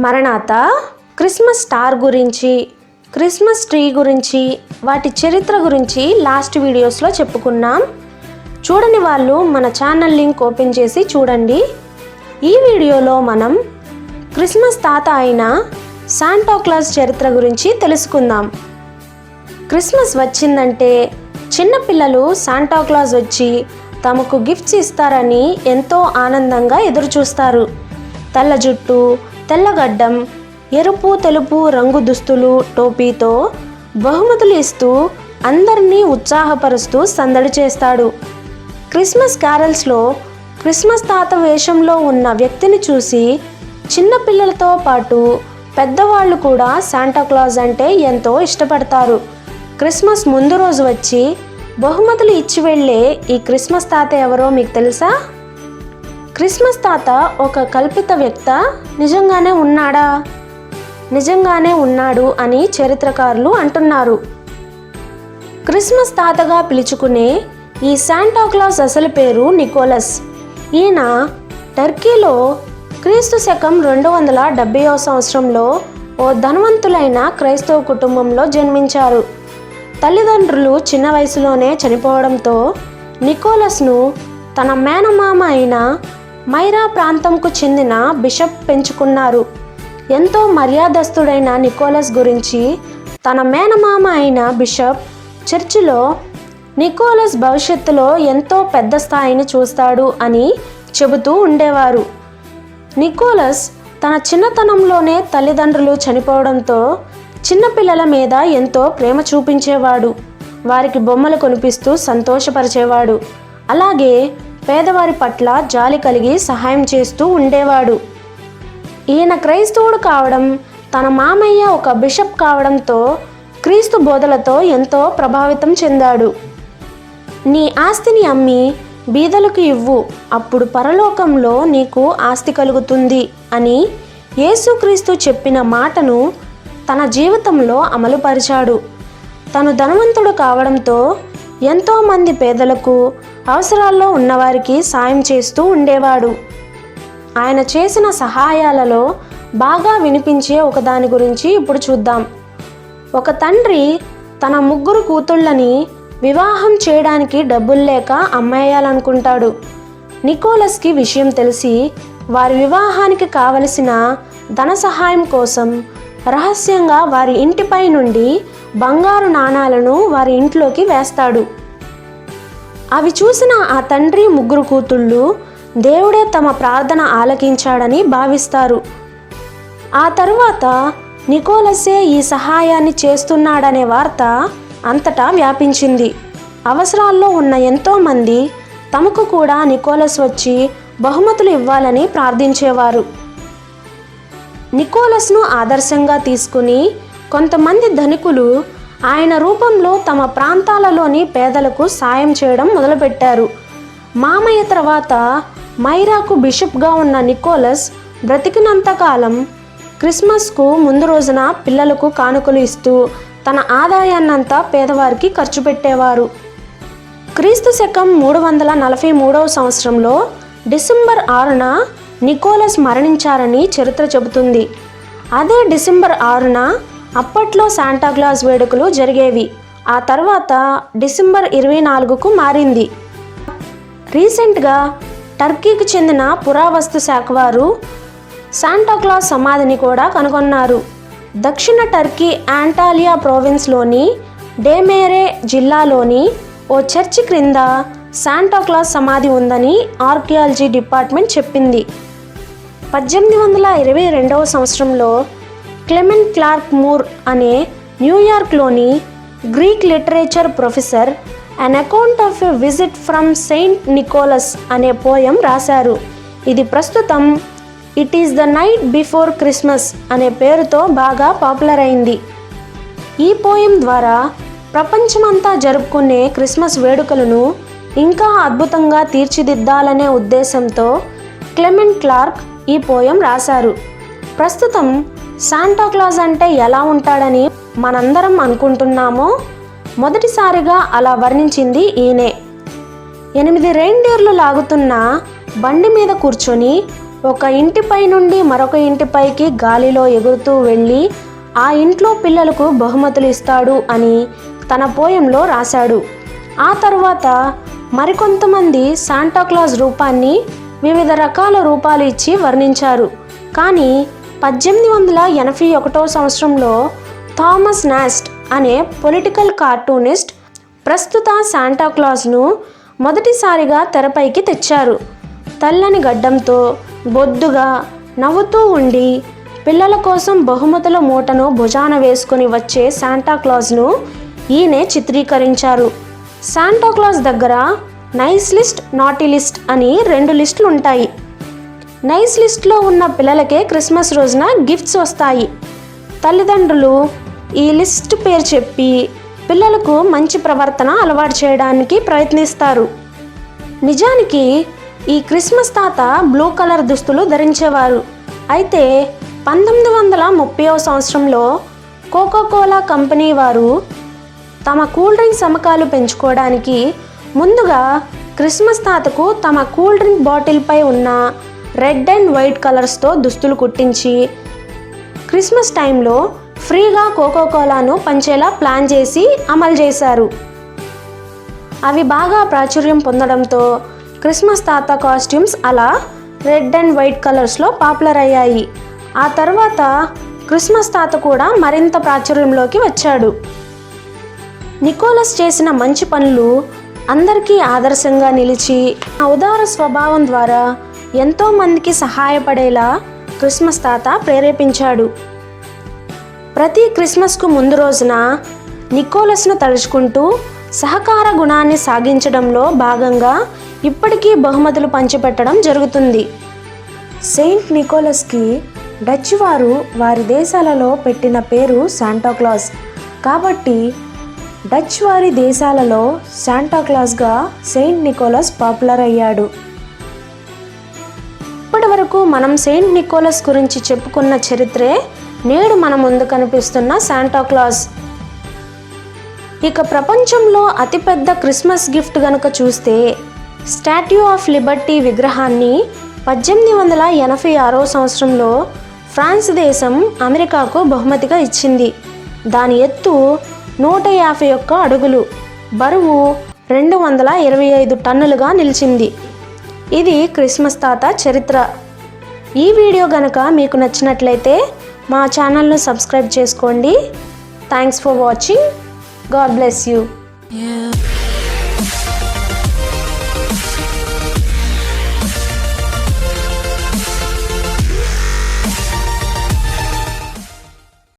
మరణాత Christmas star గురించి, Christmas tree గురించి, వాటి చరిత్ర గురించి లాస్ట్ వీడియోస్లో చెప్పుకున్నాం. చూడని వాళ్ళు మన ఛానల్ లింక్ ఓపెన్ చేసి చూడండి. ఈ వీడియోలో మనం క్రిస్మస్ తాత అయిన శాంటా క్లాస్ చరిత్ర గురించి తెలుసుకుందాం. క్రిస్మస్ వచ్చిందంటే చిన్నపిల్లలు శాంటా క్లాస్ వచ్చి తమకు గిఫ్ట్స్ ఇస్తారని ఎంతో ఆనందంగా ఎదురుచూస్తారు. తెల్ల జుట్టు, తెల్లగడ్డం, ఎరుపు తెలుపు రంగు దుస్తులు, టోపీతో బహుమతులు ఇస్తూ అందరినీ ఉత్సాహపరుస్తూ సందడి చేస్తాడు. క్రిస్మస్ క్యారల్స్లో క్రిస్మస్ తాత వేషంలో ఉన్న వ్యక్తిని చూసి చిన్నపిల్లలతో పాటు పెద్దవాళ్ళు కూడా శాంటా క్లాస్ అంటే ఎంతో ఇష్టపడతారు. క్రిస్మస్ ముందు రోజు వచ్చి బహుమతులు ఇచ్చి వెళ్ళే ఈ క్రిస్మస్ తాత ఎవరో మీకు తెలుసా? క్రిస్మస్ తాత ఒక కల్పిత వ్యక్త, నిజంగానే ఉన్నాడా? నిజంగానే ఉన్నాడు అని చరిత్రకారులు అంటున్నారు. క్రిస్మస్ తాతగా పిలుచుకునే ఈ శాంటా క్లాస్ అసలు పేరు నికోలస్. ఈయన టర్కీలో క్రీస్తు శకం 270వ సంవత్సరంలో ఓ ధనవంతులైన క్రైస్తవ కుటుంబంలో జన్మించారు. తల్లిదండ్రులు చిన్న వయసులోనే చనిపోవడంతో నికోలస్ను తన మేనమామ అయిన మైరా ప్రాంతంకు చెందిన బిషప్ పెంచుకున్నారు. ఎంతో మర్యాదస్తుడైన నికోలస్ గురించి తన మేనమామ అయిన బిషప్ చర్చిలో నికోలస్ భవిష్యత్తులో ఎంతో పెద్ద స్థాయిని చూస్తాడు అని చెబుతూ ఉండేవారు. నికోలస్ తన చిన్నతనంలోనే తల్లిదండ్రులు చనిపోవడంతో చిన్నపిల్లల మీద ఎంతో ప్రేమ చూపించేవాడు. వారికి బొమ్మలు కొనిపిస్తూ సంతోషపరిచేవాడు. అలాగే పేదవారి పట్ల జాలి కలిగి సహాయం చేస్తూ ఉండేవాడు. ఈయన క్రైస్తవుడు కావడం, తన మామయ్య ఒక బిషప్ కావడంతో క్రీస్తు బోధలతో ఎంతో ప్రభావితం చెందాడు. నీ ఆస్తిని అమ్మి బీదలకు ఇవ్వు, అప్పుడు పరలోకంలో నీకు ఆస్తి కలుగుతుంది అని యేసుక్రీస్తు చెప్పిన మాటను తన జీవితంలో అమలుపరిచాడు. తను ధనవంతుడు కావడంతో ఎంతోమంది పేదలకు, అవసరాల్లో ఉన్నవారికి సాయం చేస్తూ ఉండేవాడు. ఆయన చేసిన సహాయాలలో బాగా వినిపించే ఒకదాని గురించి ఇప్పుడు చూద్దాం. ఒక తండ్రి తన 3 కూతుళ్ళని వివాహం చేయడానికి డబ్బులు లేక అమ్మేయాలనుకుంటాడు. నికోలస్కి విషయం తెలిసి వారి వివాహానికి కావలసిన ధన సహాయం కోసం రహస్యంగా వారి ఇంటిపై నుండి బంగారు నాణాలను వారి ఇంట్లోకి వేస్తాడు. అవి చూసిన ఆ తండ్రి 3 కూతుళ్ళు దేవుడే తమ ప్రార్థన ఆలకించాడని భావిస్తారు. ఆ తరువాత నికోలసే ఈ సహాయాన్ని చేస్తున్నాడనే వార్త అంతటా వ్యాపించింది. అవసరాల్లో ఉన్న ఎంతోమంది తమకు కూడా నికోలస్ వచ్చి బహుమతులు ఇవ్వాలని ప్రార్థించేవారు. నికోలస్ను ఆదర్శంగా తీసుకుని కొంతమంది ధనికులు ఆయన రూపంలో తమ ప్రాంతాలలోని పేదలకు సాయం చేయడం మొదలుపెట్టారు. మామయ్య తర్వాత మైరాకు బిషప్గా ఉన్న నికోలస్ బ్రతికినంతకాలం క్రిస్మస్కు ముందు రోజున పిల్లలకు కానుకలు ఇస్తూ తన ఆదాయాన్నంతా పేదవారికి ఖర్చు పెట్టేవారు. క్రీస్తు శకం 343వ సంవత్సరంలో డిసెంబర్ 6న నికోలస్ మరణించారని చరిత్ర చెబుతుంది. అదే డిసెంబర్ 6న అప్పట్లో శాంటా క్లాస్ వేడుకలు జరిగేవి. ఆ తర్వాత డిసెంబర్ 24కు మారింది. రీసెంట్గా టర్కీకి చెందిన పురావస్తు శాఖ వారు శాంటా క్లాస్ సమాధిని కూడా కనుగొన్నారు. దక్షిణ టర్కీ యాంటాలియా ప్రోవిన్స్లోని డేమేరే జిల్లాలోని ఓ చర్చి క్రింద శాంటా క్లాస్ సమాధి ఉందని ఆర్కియాలజీ డిపార్ట్మెంట్ చెప్పింది. 1822వ సంవత్సరంలో క్లెమెంట్ క్లార్క్ మూర్ అనే న్యూయార్క్లోని Greek literature professor an account of a visit from Saint Nicholas అనే పోయం రాశారు. ఇది ప్రస్తుతం it is the night before Christmas అనే పేరుతో బాగా పాపులర్ అయింది. ఈ పోయం ద్వారా ప్రపంచమంతా జరుపుకునే క్రిస్మస్ వేడుకలను ఇంకా అద్భుతంగా తీర్చిదిద్దాలనే ఉద్దేశంతో క్లెమెంట్ క్లార్క్ ఈ పోయం రాశారు. ప్రస్తుతం శాంటా క్లాస్ అంటే ఎలా ఉంటాడని మనందరం అనుకుంటున్నామో మొదటిసారిగా అలా వర్ణించింది ఈయనే. 8 రెయిన్డీర్లు లాగుతున్న బండి మీద కూర్చొని ఒక ఇంటిపై నుండి మరొక ఇంటిపైకి గాలిలో ఎగురుతూ వెళ్ళి ఆ ఇంట్లో పిల్లలకు బహుమతులు ఇస్తాడు అని తన పోయంలో రాశాడు. ఆ తర్వాత మరికొంతమంది శాంటాక్లాజ్ రూపాన్ని వివిధ రకాల రూపాలు ఇచ్చి వర్ణించారు. కానీ 1881 సంవత్సరంలో థామస్ నాస్ట్ అనే పొలిటికల్ కార్టూనిస్ట్ ప్రస్తుత శాంటాక్లాజ్ను మొదటిసారిగా తెరపైకి తెచ్చారు. తెల్లని గడ్డంతో బొద్దుగా నవ్వుతూ ఉండి పిల్లల కోసం బహుమతుల మూటను భుజాన వేసుకుని వచ్చే శాంటాక్లాజ్ను ఈయనే చిత్రీకరించారు. శాంటాక్లాజ్ దగ్గర నైస్ లిస్ట్, నాటీ లిస్ట్ అని 2 లిస్టులు ఉంటాయి. నైస్ లిస్ట్లో ఉన్న పిల్లలకే క్రిస్మస్ రోజున గిఫ్ట్స్ వస్తాయి. తల్లిదండ్రులు ఈ లిస్ట్ పేరు చెప్పి పిల్లలకు మంచి ప్రవర్తన అలవాటు చేయడానికి ప్రయత్నిస్తారు. నిజానికి ఈ క్రిస్మస్ తాత బ్లూ కలర్ దుస్తులు ధరించేవారు. అయితే 1930వ సంవత్సరంలో కోకోకోలా కంపెనీ వారు తమ కూల్ డ్రింక్స్ అమ్మకాలు పెంచుకోవడానికి ముందుగా క్రిస్మస్ తాతకు తమ కూల్ డ్రింక్ బాటిల్పై ఉన్న రెడ్ అండ్ వైట్ కలర్స్తో దుస్తులు కుట్టించి క్రిస్మస్ టైంలో ఫ్రీగా కోకోకోలాను పంచేలా ప్లాన్ చేసి అమలు చేశారు. అవి బాగా ప్రాచుర్యం పొందడంతో క్రిస్మస్ తాత కాస్ట్యూమ్స్ అలా రెడ్ అండ్ వైట్ కలర్స్లో పాపులర్ అయ్యాయి. ఆ తర్వాత క్రిస్మస్ తాత కూడా మరింత ప్రాచుర్యంలోకి వచ్చాడు. నికోలస్ చేసిన మంచి పనులు అందరికీ ఆదర్శంగా నిలిచి ఆ ఉదార స్వభావం ద్వారా ఎంతోమందికి సహాయపడేలా క్రిస్మస్ తాత ప్రేరేపించాడు. ప్రతి క్రిస్మస్కు ముందు రోజున నికోలస్ను తలుచుకుంటూ సహకార గుణాన్ని సాగించడంలో భాగంగా ఇప్పటికీ బహుమతులు పంచిపెట్టడం జరుగుతుంది. సెయింట్ నికోలస్కి డచ్ వారు వారి దేశాలలో పెట్టిన పేరు శాంటాక్లాజ్. కాబట్టి డచ్ వారి దేశాలలో శాంటాక్లాజ్గా సెయింట్ నికోలస్ పాపులర్ అయ్యాడు. ఇప్పటి వరకు మనం సెయింట్ నికోలస్ గురించి చెప్పుకున్న చరిత్రే నేడు మన ముందు కనిపిస్తున్న శాంటాక్లాజ్. ఇక ప్రపంచంలో అతిపెద్ద క్రిస్మస్ గిఫ్ట్ గనుక చూస్తే స్టాట్యూ ఆఫ్ లిబర్టీ విగ్రహాన్ని 1886 సంవత్సరంలో ఫ్రాన్స్ దేశం అమెరికాకు బహుమతిగా ఇచ్చింది. దాని ఎత్తు 151 అడుగులు, బరువు 225 టన్నులుగా నిలిచింది. ఇది క్రిస్మస్ తాత చరిత్ర. ఈ వీడియో గనక మీకు నచ్చినట్లయితే మా ఛానల్ను సబ్స్క్రైబ్ చేసుకోండి. Thanks for watching. God bless you.